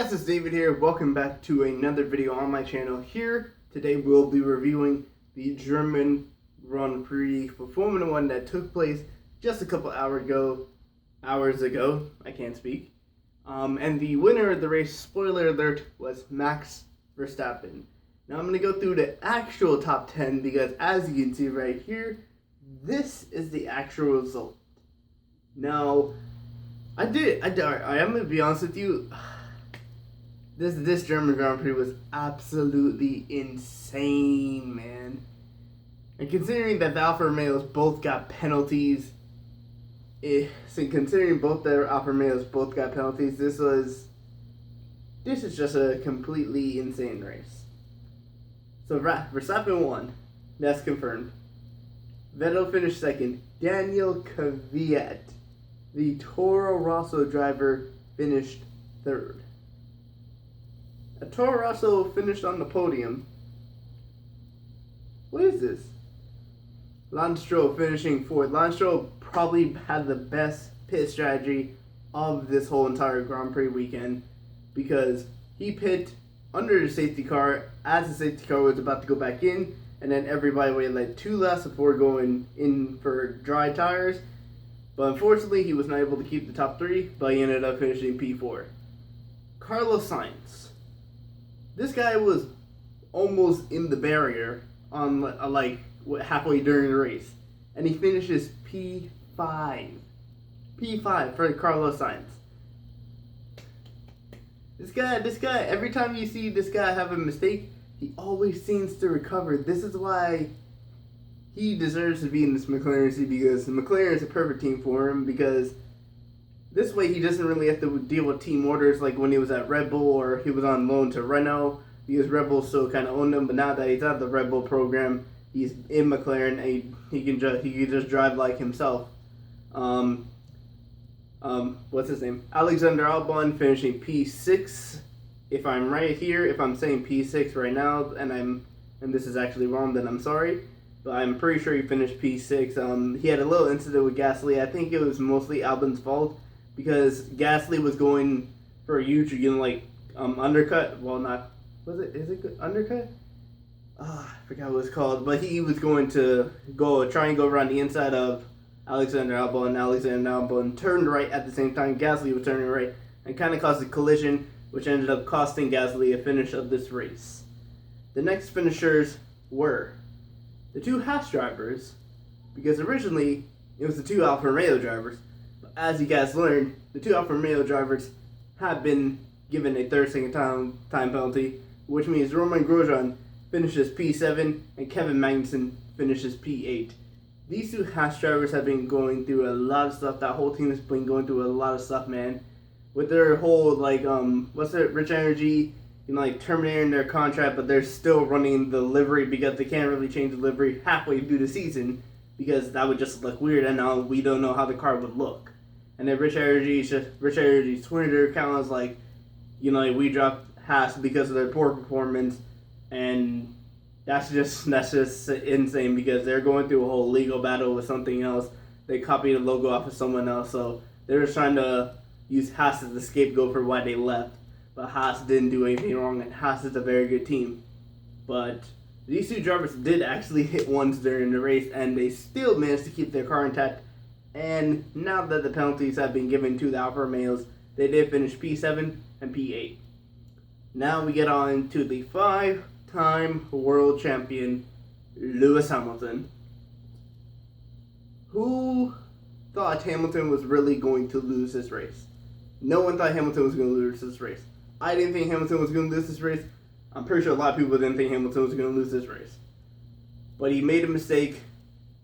guys, it's David here. Welcome back to another video on my channel here. Today we'll be reviewing the German Grand Prix for Formula One that took place just a couple hours ago. I can't speak. And the winner of the race, spoiler alert, was Max Verstappen. Now I'm going to go through the actual top 10 because as you can see right here, this is the actual result. Now, I am going to be honest with you. This German Grand Prix was absolutely insane, man. And considering that the Alfa Romeos both got penalties, this is just a completely insane race. So Verstappen won, that's confirmed. Vettel finished second. Daniel Kvyat, the Toro Rosso driver, finished third. Toro Rosso finished on the podium. What is this? Lance Stroll finishing fourth. Lance Stroll probably had the best pit strategy of this whole entire Grand Prix weekend because he pit under the safety car as the safety car was about to go back in, and then everybody waited like 2 laps before going in for dry tires. But unfortunately, he was not able to keep the top 3, but he ended up finishing P4. Carlos Sainz. This guy was almost in the barrier on halfway during the race, and he finishes P5. P5 for Carlos Sainz. This guy. Every time you see this guy have a mistake, he always seems to recover. This is why he deserves to be in this McLaren seat, because McLaren is a perfect team for him, because this way he doesn't really have to deal with team orders like when he was at Red Bull or he was on loan to Renault, because Red Bull still kind of owned him. But now that he's out of the Red Bull program, he's in McLaren and he can just drive like himself. What's his name? Alexander Albon finishing P6. If I'm right here, if I'm saying P6 right now, and this is actually wrong, then I'm sorry. But I'm pretty sure he finished P6. He had a little incident with Gasly. I think it was mostly Albon's fault, because Gasly was going for a huge, undercut. Well, not, is it undercut? I forgot what it's called. But he was going to try and go around the inside of Alexander Albon, and Alexander Albon turned right at the same time Gasly was turning right, and kind of caused a collision, which ended up costing Gasly a finish of this race. The next finishers were the 2 Haas drivers, because originally it was the 2 Alfa Romeo drivers. As you guys learned, the 2 Alfa Romeo drivers have been given a 30-second time penalty, which means Romain Grosjean finishes P7 and Kevin Magnussen finishes P8. These 2 Haas drivers have been going through a lot of stuff. That whole team has been going through a lot of stuff, man. With their whole, Rich Energy, terminating their contract, but they're still running the livery because they can't really change the livery halfway through the season, because that would just look weird, and now we don't know how the car would look. And then Rich Energy's Twitter account was like, we dropped Haas because of their poor performance, and that's just insane, because they're going through a whole legal battle with something else. They copied the logo off of someone else, so they're just trying to use Haas as the scapegoat for why they left. But Haas didn't do anything wrong, and Haas is a very good team. But these 2 drivers did actually hit once during the race, and they still managed to keep their car intact. And now that the penalties have been given to the Alfa Romeos, they did finish P7 and P8. Now we get on to the 5-time world champion, Lewis Hamilton. Who thought Hamilton was really going to lose this race? No one thought Hamilton was going to lose this race. I didn't think Hamilton was going to lose this race. I'm pretty sure a lot of people didn't think Hamilton was going to lose this race. But he made a mistake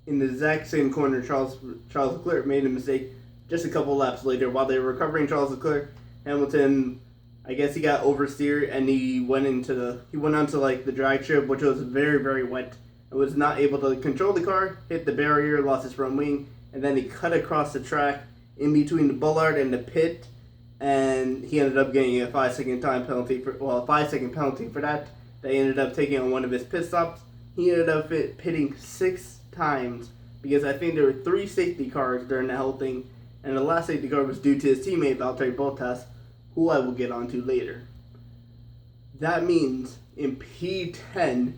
in the exact same corner. Charles Leclerc made a mistake just a couple laps later. While they were recovering Charles Leclerc, Hamilton, I guess he got oversteered, and he went onto the drag strip, which was very, very wet, and was not able to control the car, hit the barrier, lost his front wing, and then he cut across the track in between the bollard and the pit, and he ended up getting a 5-second penalty for that. They ended up taking on one of his pit stops. He ended up pitting 6 times, because I think there were 3 safety cars during the whole thing, and the last safety car was due to his teammate Valtteri Bottas, who I will get onto later. That means in P10,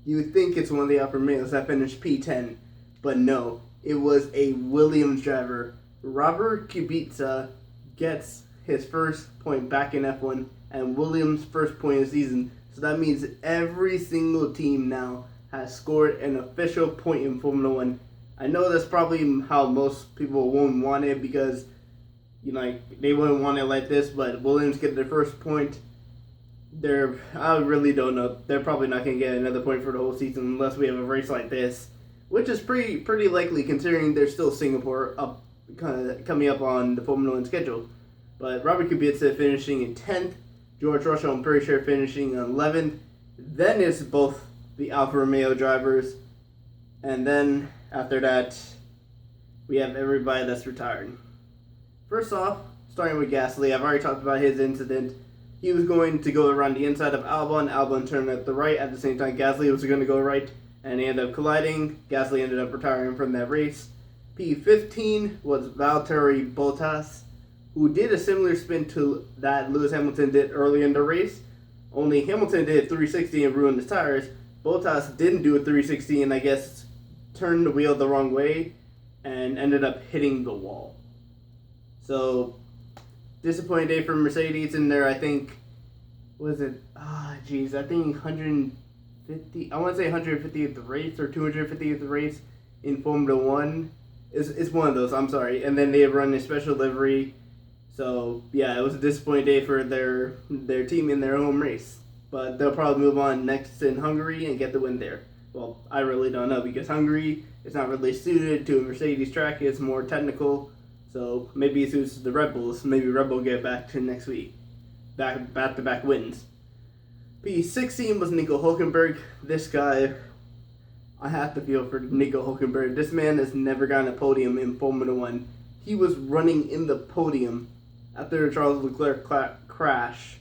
you would think it's one of the Alfa Romeos that finished P10, but no, it was a Williams driver. Robert Kubica gets his first point back in F1 and Williams' first point of the season. So that means every single team now has scored an official point in Formula One. I know that's probably how most people won't want it because, they wouldn't want it like this, but Williams get their first point. I really don't know. They're probably not going to get another point for the whole season unless we have a race like this, which is pretty likely considering there's still Singapore coming up on the Formula One schedule. But Robert Kubica finishing in 10th, George Russell, I'm pretty sure, finishing in 11th. Then it's both the Alfa Romeo drivers, and then after that, we have everybody that's retired. First off, starting with Gasly, I've already talked about his incident. He was going to go around the inside of Albon. Albon turned at the right. At the same time, Gasly was going to go right, and they ended up colliding. Gasly ended up retiring from that race. P15 was Valtteri Bottas, who did a similar spin to that Lewis Hamilton did early in the race. Only Hamilton did a 360 and ruined his tires. Bottas didn't do a 360 and I guess turned the wheel the wrong way and ended up hitting the wall. So, disappointing day for Mercedes in there. I think, I think 150, I want to say 150th race or 250th race in Formula One. It's one of those, I'm sorry. And then they run a special livery. So, yeah, it was a disappointing day for their team in their home race. But they'll probably move on next in Hungary and get the win there. Well, I really don't know because Hungary is not really suited to a Mercedes track. It's more technical. So, maybe it suits the Red Bulls. Maybe Red Bull get back to next week. Back-to-back wins. P16 was Nico Hülkenberg. This guy, I have to feel for Nico Hülkenberg. This man has never gotten a podium in Formula One. He was running in the podium after the Charles Leclerc crash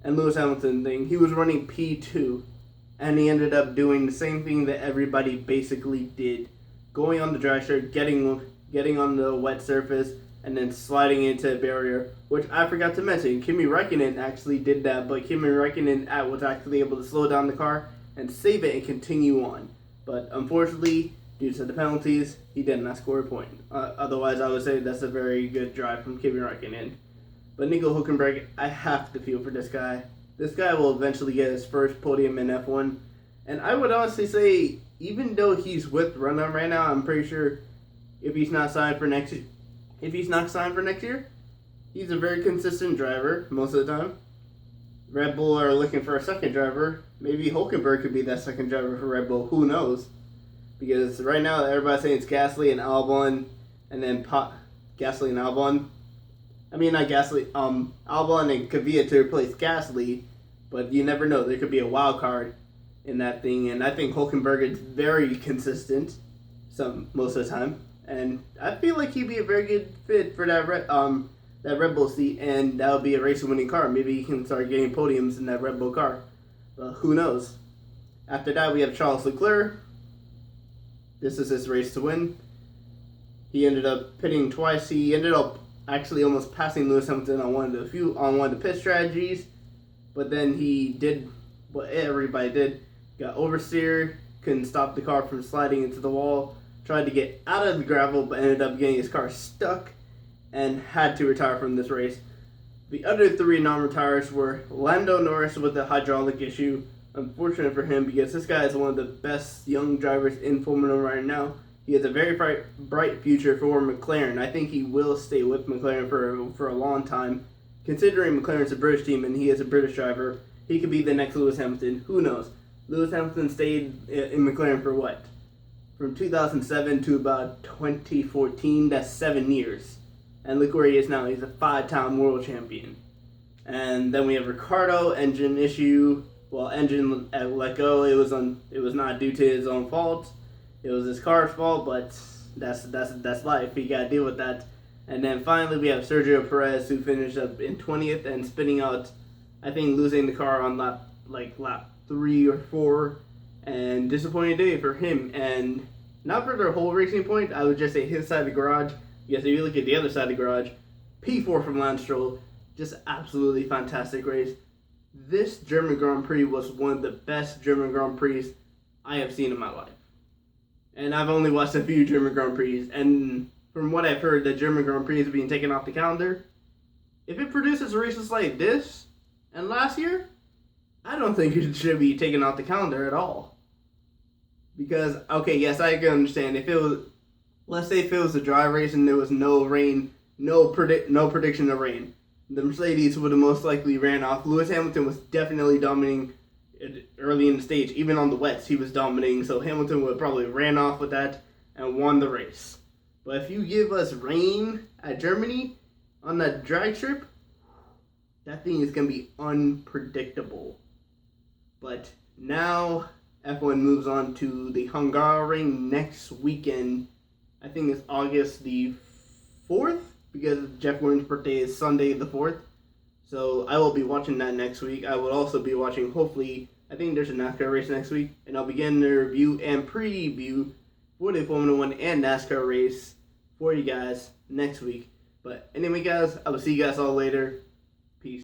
and Lewis Hamilton thing. He was running P2, and he ended up doing the same thing that everybody basically did. Going on the drag strip, getting on the wet surface, and then sliding into a barrier, which I forgot to mention. Kimi Räikkönen actually did that, but Kimi Räikkönen was actually able to slow down the car and save it and continue on. But unfortunately, due to the penalties, he did not score a point. Otherwise, I would say that's a very good drive from Kimi Räikkönen. But Nico Hülkenberg, I have to feel for this guy. This guy will eventually get his first podium in F1. And I would honestly say, even though he's with Renault right now, I'm pretty sure if he's not signed for next year, he's a very consistent driver most of the time. Red Bull are looking for a second driver. Maybe Hülkenberg could be that second driver for Red Bull. Who knows? Because right now everybody's saying it's Gasly and Albon, and then Gasly and Albon. I mean, not Gasly. Albon and Kvyat to replace Gasly, but you never know. There could be a wild card in that thing, and I think Hülkenberg is very consistent, most of the time, and I feel like he'd be a very good fit for that Red Bull seat, and that would be a race-winning car. Maybe he can start getting podiums in that Red Bull car. But who knows? After that, we have Charles Leclerc. This is his race to win. He ended up pitting twice. He ended up actually almost passing Lewis Hamilton on one of the pit strategies, but then he did what everybody did: got oversteer, couldn't stop the car from sliding into the wall. Tried to get out of the gravel, but ended up getting his car stuck and had to retire from this race. The other three non-retires were Lando Norris with a hydraulic issue. Unfortunate for him because this guy is one of the best young drivers in Formula 1 right now. He has a very bright future for McLaren. I think he will stay with McLaren for a long time. Considering McLaren's a British team and he is a British driver, he could be the next Lewis Hamilton. Who knows? Lewis Hamilton stayed in McLaren for what? From 2007 to about 2014. That's 7 years. And look where he is now. He's a 5-time world champion. And then we have Ricciardo, engine issue. Well, engine let go. It was not due to his own fault. It was his car's fault, but that's life. He got to deal with that. And then finally we have Sergio Perez, who finished up in 20th and spinning out, I think, losing the car on lap 3 or 4. And disappointing day for him. And not for their whole racing point, I would just say his side of the garage. Because if you look at the other side of the garage, P4 from Lance Stroll, just absolutely fantastic race. this German Grand Prix was one of the best German Grand Prix I have seen in my life. And I've only watched a few German Grand Prix, and from what I've heard, the German Grand Prix is being taken off the calendar. If it produces races like this and last year, I don't think it should be taken off the calendar at all. Because, okay, yes, I can understand. If it was, let's say if it was a dry race and there was no rain, no prediction of rain, the Mercedes would have most likely ran off. Lewis Hamilton was definitely dominating early in the stage. Even on the wets, he was dominating. So Hamilton would have probably ran off with that and won the race. But if you give us rain at Germany on that drag strip, that thing is going to be unpredictable. But now F1 moves on to the Hungaroring next weekend. I think it's August the 4th, because Jeff Gordon's birthday is Sunday the 4th. So I will be watching that next week. I will also be watching, hopefully, I think there's a NASCAR race next week. And I'll begin the review and preview for the Formula 1 and NASCAR race for you guys next week. But anyway, guys, I will see you guys all later.